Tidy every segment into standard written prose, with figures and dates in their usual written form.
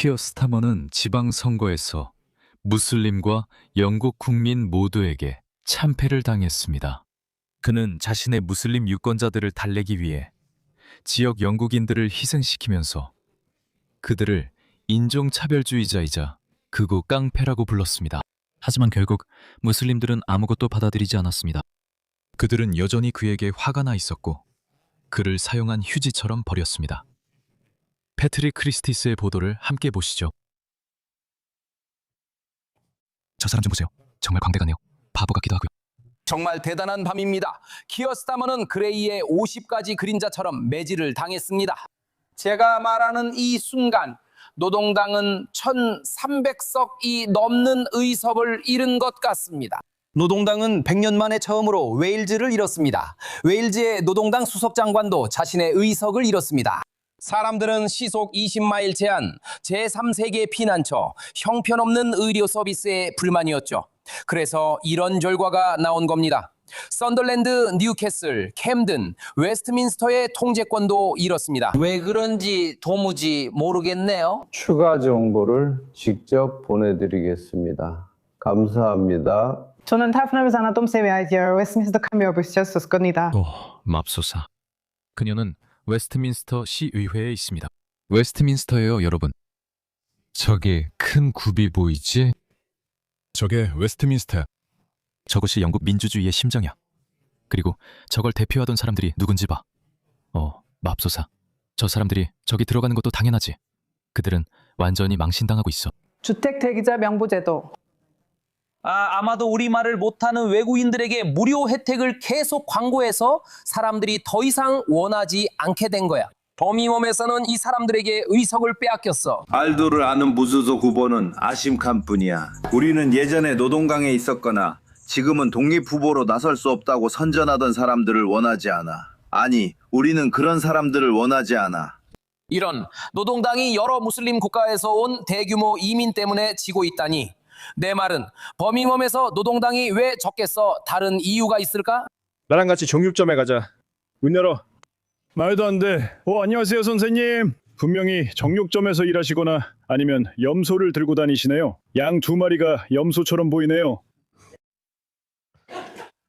키어 스타머는 지방선거에서 무슬림과 영국 국민 모두에게 참패를 당했습니다. 그는 자신의 무슬림 유권자들을 달래기 위해 지역 영국인들을 희생시키면서 그들을 인종차별주의자이자 극우 깡패라고 불렀습니다. 하지만 결국 무슬림들은 아무것도 받아들이지 않았습니다. 그들은 여전히 그에게 화가 나 있었고 그를 사용한 휴지처럼 버렸습니다. 패트릭 크리스티스의 보도를 함께 보시죠. 저 사람 좀 보세요. 정말 광대가네요. 바보 같기도 하고요. 정말 대단한 밤입니다. 키어 스타머는 그레이의 50가지 그림자처럼 매질을 당했습니다. 제가 말하는 이 순간 노동당은 1300석이 넘는 의석을 잃은 것 같습니다. 노동당은 100년 만에 처음으로 웨일즈를 잃었습니다. 웨일즈의 노동당 수석장관도 자신의 의석을 잃었습니다. 사람들은 시속 20마일 제한, 제3세계 피난처, 형편없는 의료 서비스에 불만이었죠. 그래서 이런 결과가 나온 겁니다. 썬더랜드, 뉴캐슬, 캠든, 웨스트민스터의 통제권도 잃었습니다. 왜 그런지 도무지 모르겠네요. 추가 정보를 직접 보내드리겠습니다. 감사합니다. 저는 타프나면서 하나 좀 세미아이디어 웨스트민스터 카메오 부시였었습니다. 맙소사. 그녀는 웨스트민스터 시의회에 있습니다. 웨스트민스터예요, 여러분. 저게 큰 굽이 보이지? 저게 웨스트민스터. 저것이 영국 민주주의의 심정이야. 그리고 저걸 대표하던 사람들이 누군지 봐. 맙소사. 저 사람들이 저기 들어가는 것도 당연하지. 그들은 완전히 망신당하고 있어. 주택 대기자 명부제도. 아마도 우리말을 못하는 외국인들에게 무료 혜택을 계속 광고해서 사람들이 더 이상 원하지 않게 된 거야. 버밍엄에서는 이 사람들에게 의석을 빼앗겼어. 알도를 아는 무소속 후보는 아심칸 뿐이야. 우리는 예전에 노동당에 있었거나 지금은 독립 후보로 나설 수 없다고 선전하던 사람들을 원하지 않아. 아니, 우리는 그런 사람들을 원하지 않아. 이런 노동당이 여러 무슬림 국가에서 온 대규모 이민 때문에 지고 있다니. 내 말은 버밍엄에서 노동당이 왜 적겠어? 다른 이유가 있을까? 나랑 같이 정육점에 가자. 문 열어. 말도 안 돼. 안녕하세요 선생님. 분명히 정육점에서 일하시거나 아니면 염소를 들고 다니시네요. 양 2마리가 염소처럼 보이네요.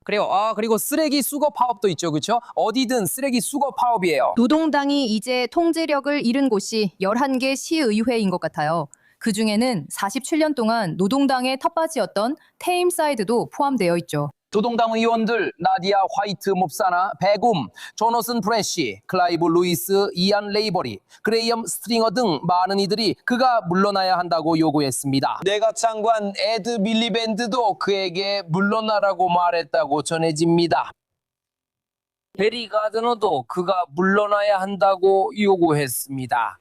그리고 쓰레기 수거 파업도 있죠, 그렇죠? 어디든 쓰레기 수거 파업이에요. 노동당이 이제 통제력을 잃은 곳이 11개 시의회인 것 같아요. 그중에는 47년 동안 노동당의 텃밭이었던 테임사이드도 포함되어 있죠. 노동당 의원들 나디아 화이트 몹사나 베굼, 조너슨 브래시, 클라이브 루이스, 이안 레이버리, 그레이엄 스트링어 등 많은 이들이 그가 물러나야 한다고 요구했습니다. 내각 장관 에드 밀리밴드도 그에게 물러나라고 말했다고 전해집니다. 베리 가드너도 그가 물러나야 한다고 요구했습니다.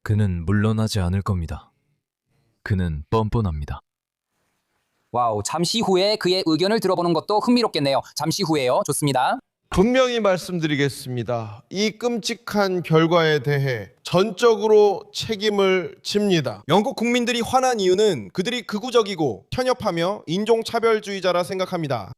그는 물러나지 않을 겁니다. 그는 뻔뻔합니다. 와우, 잠시 후에 그의 의견을 들어보는 것도 흥미롭겠네요. 잠시 후에요. 좋습니다. 분명히 말씀드리겠습니다. 이 끔찍한 결과에 대해 전적으로 책임을 집니다. 영국 국민들이 화난 이유는 그들이 극우적이고 편협하며 인종차별주의자라 생각합니다.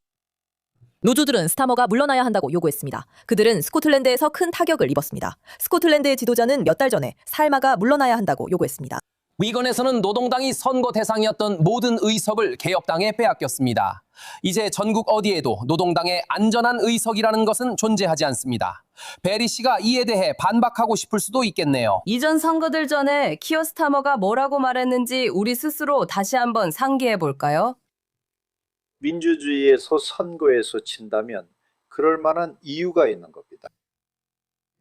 노주들은 스타머가 물러나야 한다고 요구했습니다. 그들은 스코틀랜드에서 큰 타격을 입었습니다. 스코틀랜드의 지도자는 몇 달 전에 살마가 물러나야 한다고 요구했습니다. 위건에서는 노동당이 선거 대상이었던 모든 의석을 개혁당에 빼앗겼습니다. 이제 전국 어디에도 노동당의 안전한 의석이라는 것은 존재하지 않습니다. 베리 씨가 이에 대해 반박하고 싶을 수도 있겠네요. 이전 선거들 전에 키어 스타머가 뭐라고 말했는지 우리 스스로 다시 한번 상기해 볼까요? 민주주의에서 선거에서 친다면 그럴 만한 이유가 있는 겁니다.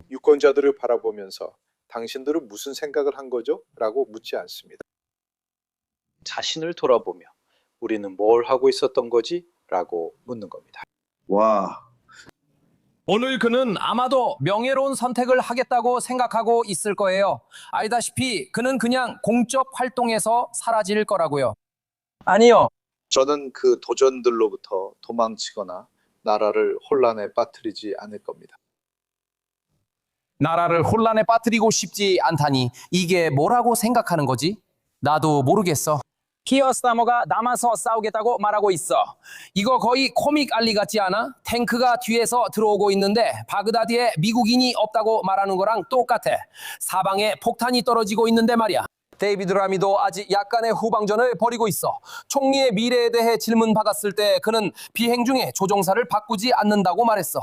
유권자들을 바라보면서 당신들은 무슨 생각을 한 거죠? 라고 묻지 않습니다. 자신을 돌아보며 우리는 뭘 하고 있었던 거지? 라고 묻는 겁니다. 와, 오늘 그는 아마도 명예로운 선택을 하겠다고 생각하고 있을 거예요. 알다시피 그는 그냥 공적 활동에서 사라질 거라고요. 아니요. 저는 그 도전들로부터 도망치거나 나라를 혼란에 빠뜨리지 않을 겁니다. 나라를 혼란에 빠뜨리고 싶지 않다니 이게 뭐라고 생각하는 거지? 나도 모르겠어. 키어 스타머가 남아서 싸우겠다고 말하고 있어. 이거 거의 코믹 알리 같지 않아? 탱크가 뒤에서 들어오고 있는데 바그다드에 미국인이 없다고 말하는 거랑 똑같아. 사방에 폭탄이 떨어지고 있는데 말이야. 데이비드 라미도 아직 약간의 후방전을 벌이고 있어. 총리의 미래에 대해 질문받았을 때 그는 비행 중에 조종사를 바꾸지 않는다고 말했어.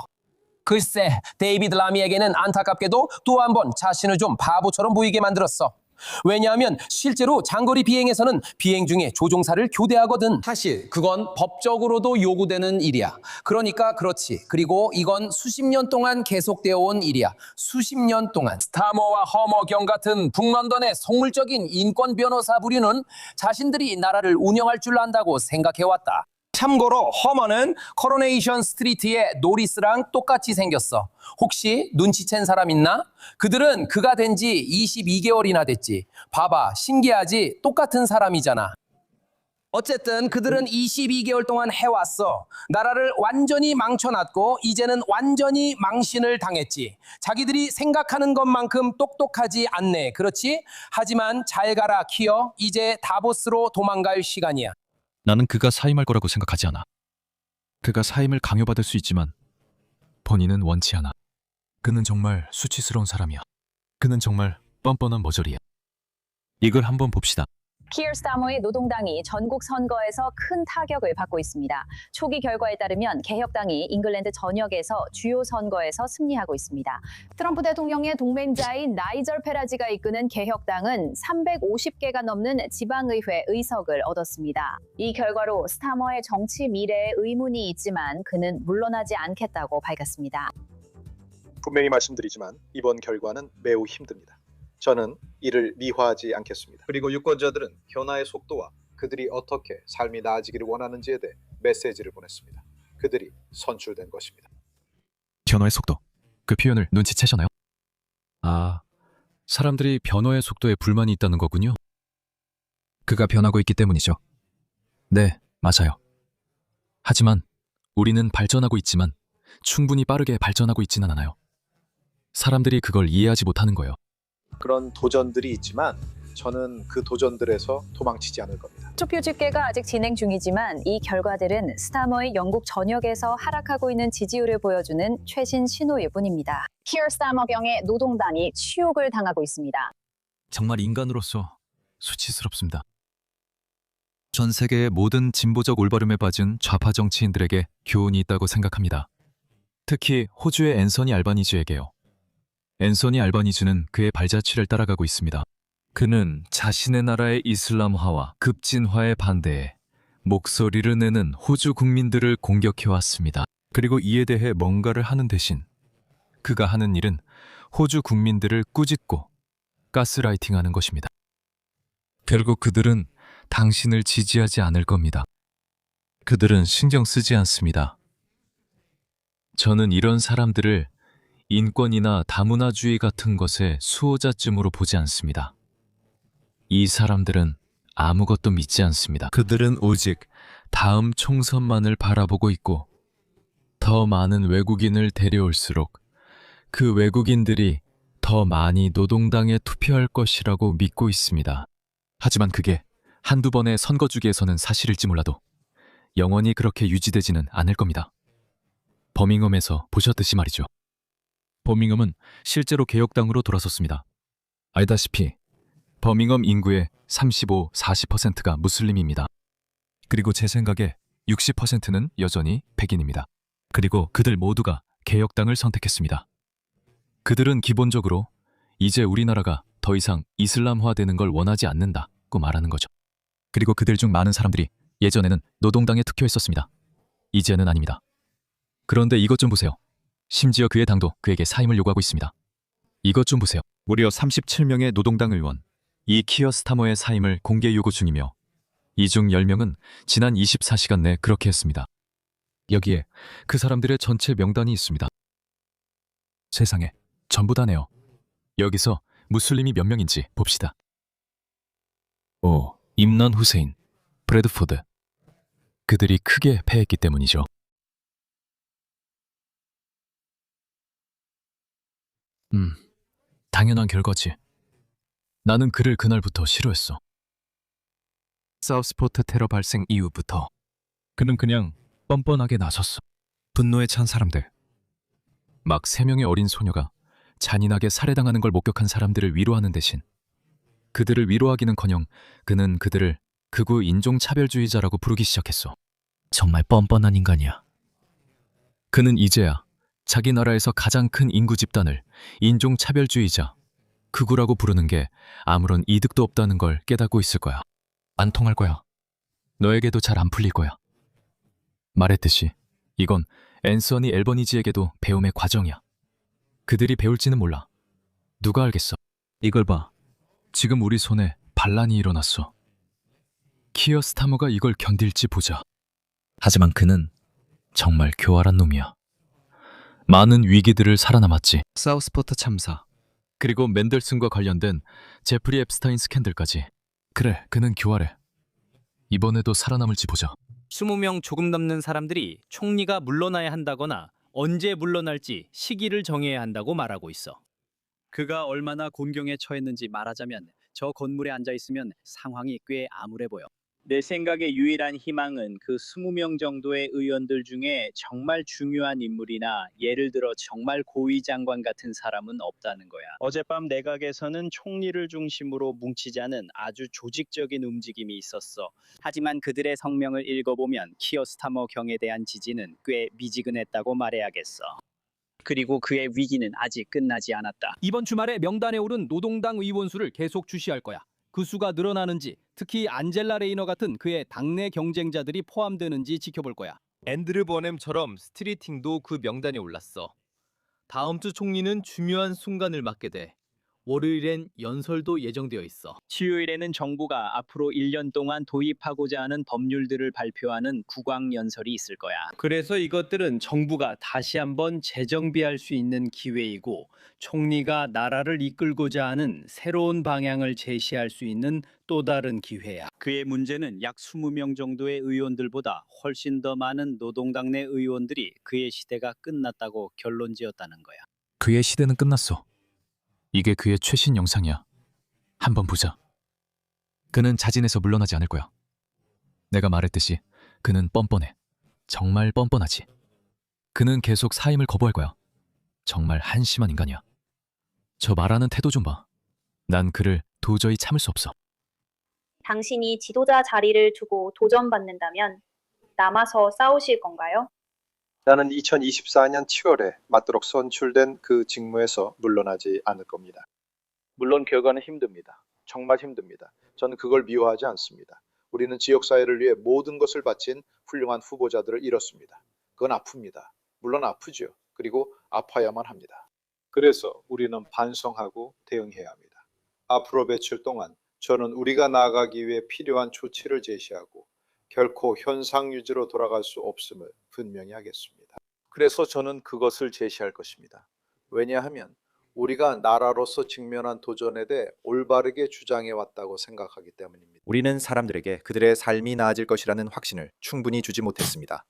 글쎄, 데이비드 라미에게는 안타깝게도 또 한 번 자신을 좀 바보처럼 보이게 만들었어. 왜냐하면 실제로 장거리 비행에서는 비행 중에 조종사를 교대하거든. 사실 그건 법적으로도 요구되는 일이야. 그러니까 그렇지. 그리고 이건 수십 년 동안 계속되어 온 일이야. 수십 년 동안. 스타머와 허머 경 같은 북런던의 속물적인 인권 변호사 부류는 자신들이 나라를 운영할 줄 안다고 생각해왔다. 참고로 허머는 코로네이션 스트리트의 노리스랑 똑같이 생겼어. 혹시 눈치챈 사람 있나? 그들은 그가 된 지 22개월이나 됐지. 봐봐, 신기하지? 똑같은 사람이잖아. 어쨌든 그들은 22개월 동안 해왔어. 나라를 완전히 망쳐놨고 이제는 완전히 망신을 당했지. 자기들이 생각하는 것만큼 똑똑하지 않네. 그렇지? 하지만 잘 가라, 키어. 이제 다보스로 도망갈 시간이야. 나는 그가 사임할 거라고 생각하지 않아. 그가 사임을 강요받을 수 있지만 본인은 원치 않아. 그는 정말 수치스러운 사람이야. 그는 정말 뻔뻔한 머저리야. 이걸 한번 봅시다. 키어 스타머의 노동당이 전국 선거에서 큰 타격을 받고 있습니다. 초기 결과에 따르면 개혁당이 잉글랜드 전역에서 주요 선거에서 승리하고 있습니다. 트럼프 대통령의 동맹자인 나이절 페라지가 이끄는 개혁당은 350개가 넘는 지방의회 의석을 얻었습니다. 이 결과로 스타머의 정치 미래에 의문이 있지만 그는 물러나지 않겠다고 밝혔습니다. 분명히 말씀드리지만 이번 결과는 매우 힘듭니다. 저는 이를 미화하지 않겠습니다. 그리고 유권자들은 변화의 속도와 그들이 어떻게 삶이 나아지기를 원하는지에 대해 메시지를 보냈습니다. 그들이 선출된 것입니다. 변화의 속도. 그 표현을 눈치채셨나요? 아, 사람들이 변화의 속도에 불만이 있다는 거군요. 그가 변하고 있기 때문이죠. 네, 맞아요. 하지만 우리는 발전하고 있지만 충분히 빠르게 발전하고 있지는 않아요. 사람들이 그걸 이해하지 못하는 거예요. 그런 도전들이 있지만 저는 그 도전들에서 도망치지 않을 겁니다. 투표 집계가 아직 진행 중이지만 이 결과들은 스타머의 영국 전역에서 하락하고 있는 지지율을 보여주는 최신 신호일 뿐입니다. 키어 스타머 병의 노동당이 치욕을 당하고 있습니다. 정말 인간으로서 수치스럽습니다. 전 세계의 모든 진보적 올바름에 빠진 좌파 정치인들에게 교훈이 있다고 생각합니다. 특히 호주의 앤서니 알바니즈에게요. 앤서니 알바니즈는 그의 발자취를 따라가고 있습니다. 그는 자신의 나라의 이슬람화와 급진화에 반대해 목소리를 내는 호주 국민들을 공격해왔습니다. 그리고 이에 대해 뭔가를 하는 대신 그가 하는 일은 호주 국민들을 꾸짖고 가스라이팅하는 것입니다. 결국 그들은 당신을 지지하지 않을 겁니다. 그들은 신경 쓰지 않습니다. 저는 이런 사람들을 인권이나 다문화주의 같은 것의 수호자쯤으로 보지 않습니다. 이 사람들은 아무것도 믿지 않습니다. 그들은 오직 다음 총선만을 바라보고 있고 더 많은 외국인을 데려올수록 그 외국인들이 더 많이 노동당에 투표할 것이라고 믿고 있습니다. 하지만 그게 한두 번의 선거 주기에서는 사실일지 몰라도 영원히 그렇게 유지되지는 않을 겁니다. 버밍엄에서 보셨듯이 말이죠. 버밍엄은 실제로 개혁당으로 돌아섰습니다. 알다시피 버밍엄 인구의 35-40%가 무슬림입니다. 그리고 제 생각에 60%는 여전히 백인입니다. 그리고 그들 모두가 개혁당을 선택했습니다. 그들은 기본적으로 이제 우리나라가 더 이상 이슬람화되는 걸 원하지 않는다고 말하는 거죠. 그리고 그들 중 많은 사람들이 예전에는 노동당에 투표했었습니다. 이제는 아닙니다. 그런데 이것 좀 보세요. 심지어 그의 당도 그에게 사임을 요구하고 있습니다. 이것 좀 보세요. 무려 37명의 노동당 의원, 이 키어 스타머의 사임을 공개 요구 중이며 이 중 10명은 지난 24시간 내 그렇게 했습니다. 여기에 그 사람들의 전체 명단이 있습니다. 세상에, 전부 다네요. 여기서 무슬림이 몇 명인지 봅시다. 오, 임란 후세인, 브래드포드. 그들이 크게 패했기 때문이죠. 당연한 결과지. 나는 그를 그날부터 싫어했어. 사우스포트 테러 발생 이후부터 그는 그냥 뻔뻔하게 나섰어. 분노에 찬 사람들. 막 3명의 어린 소녀가 잔인하게 살해당하는 걸 목격한 사람들을 위로하는 대신 그들을 위로하기는커녕 그는 그들을 극우 인종차별주의자라고 부르기 시작했어. 정말 뻔뻔한 인간이야. 그는 이제야 자기 나라에서 가장 큰 인구 집단을 인종차별주의자, 극우라고 부르는 게 아무런 이득도 없다는 걸 깨닫고 있을 거야. 안 통할 거야. 너에게도 잘 안 풀릴 거야. 말했듯이 이건 앤서니 앨버니지에게도 배움의 과정이야. 그들이 배울지는 몰라. 누가 알겠어. 이걸 봐. 지금 우리 손에 반란이 일어났어. 키어 스타머가 이걸 견딜지 보자. 하지만 그는 정말 교활한 놈이야. 많은 위기들을 살아남았지. 사우스포트 참사, 그리고 맨델슨과 관련된 제프리 앱스타인 스캔들까지. 그래, 그는 교활해. 이번에도 살아남을지 보자. 20명 조금 넘는 사람들이 총리가 물러나야 한다거나 언제 물러날지 시기를 정해야 한다고 말하고 있어. 그가 얼마나 곤경에 처했는지 말하자면 저 건물에 앉아 있으면 상황이 꽤 암울해 보여. 내 생각에 유일한 희망은 그 20명 정도의 의원들 중에 정말 중요한 인물이나 예를 들어 정말 고위 장관 같은 사람은 없다는 거야. 어젯밤 내각에서는 총리를 중심으로 뭉치자는 아주 조직적인 움직임이 있었어. 하지만 그들의 성명을 읽어보면 키어 스타머 경에 대한 지지는 꽤 미지근했다고 말해야겠어. 그리고 그의 위기는 아직 끝나지 않았다. 이번 주말에 명단에 오른 노동당 의원 수를 계속 주시할 거야. 그 수가 늘어나는지, 특히 안젤라 레이너 같은 그의 당내 경쟁자들이 포함되는지 지켜볼 거야. 앤드류 버넴처럼 스트리팅도 그 명단에 올랐어. 다음 주 총리는 중요한 순간을 맞게 돼. 월요일엔 연설도 예정되어 있어. 수요일에는 정부가 앞으로 1년 동안 도입하고자 하는 법률들을 발표하는 국왕 연설이 있을 거야. 그래서 이것들은 정부가 다시 한번 재정비할 수 있는 기회이고 총리가 나라를 이끌고자 하는 새로운 방향을 제시할 수 있는 또 다른 기회야. 그의 문제는 약 20명 정도의 의원들보다 훨씬 더 많은 노동당 내 의원들이 그의 시대가 끝났다고 결론지었다는 거야. 그의 시대는 끝났어. 이게 그의 최신 영상이야. 한번 보자. 그는 자진해서 물러나지 않을 거야. 내가 말했듯이 그는 뻔뻔해. 정말 뻔뻔하지. 그는 계속 사임을 거부할 거야. 정말 한심한 인간이야. 저 말하는 태도 좀 봐. 난 그를 도저히 참을 수 없어. 당신이 지도자 자리를 두고 도전받는다면 남아서 싸우실 건가요? 나는 2024년 7월에 맞도록 선출된 그 직무에서 물러나지 않을 겁니다. 물론 결과는 힘듭니다. 정말 힘듭니다. 저는 그걸 미워하지 않습니다. 우리는 지역사회를 위해 모든 것을 바친 훌륭한 후보자들을 잃었습니다. 그건 아픕니다. 물론 아프죠. 그리고 아파야만 합니다. 그래서 우리는 반성하고 대응해야 합니다. 앞으로 며칠 동안 저는 우리가 나아가기 위해 필요한 조치를 제시하고 결코 현상 유지로 돌아갈 수 없음을 분명히 하겠습니다. 그래서 저는 그것을 제시할 것입니다. 왜냐하면 우리가 나라로서 직면한 도전에 대해 올바르게 주장해 왔다고 생각하기 때문입니다. 우리는 사람들에게 그들의 삶이 나아질 것이라는 확신을 충분히 주지 못했습니다.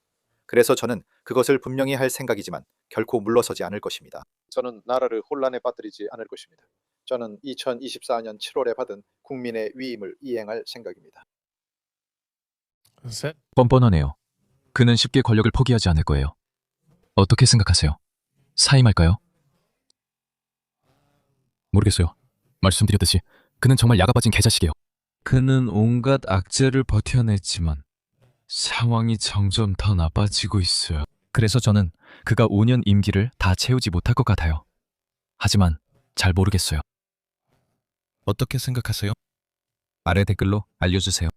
그래서 저는 그것을 분명히 할 생각이지만 결코 물러서지 않을 것입니다. 저는 나라를 혼란에 빠뜨리지 않을 것입니다. 저는 2024년 7월에 받은 국민의 위임을 이행할 생각입니다. 뻔뻔하네요. 그는 쉽게 권력을 포기하지 않을 거예요. 어떻게 생각하세요? 사임할까요? 모르겠어요. 말씀드렸듯이 그는 정말 야가 빠진 개자식이에요. 그는 온갖 악재를 버텨냈지만 상황이 점점 더 나빠지고 있어요. 그래서 저는 그가 5년 임기를 다 채우지 못할 것 같아요. 하지만 잘 모르겠어요. 어떻게 생각하세요? 아래 댓글로 알려주세요.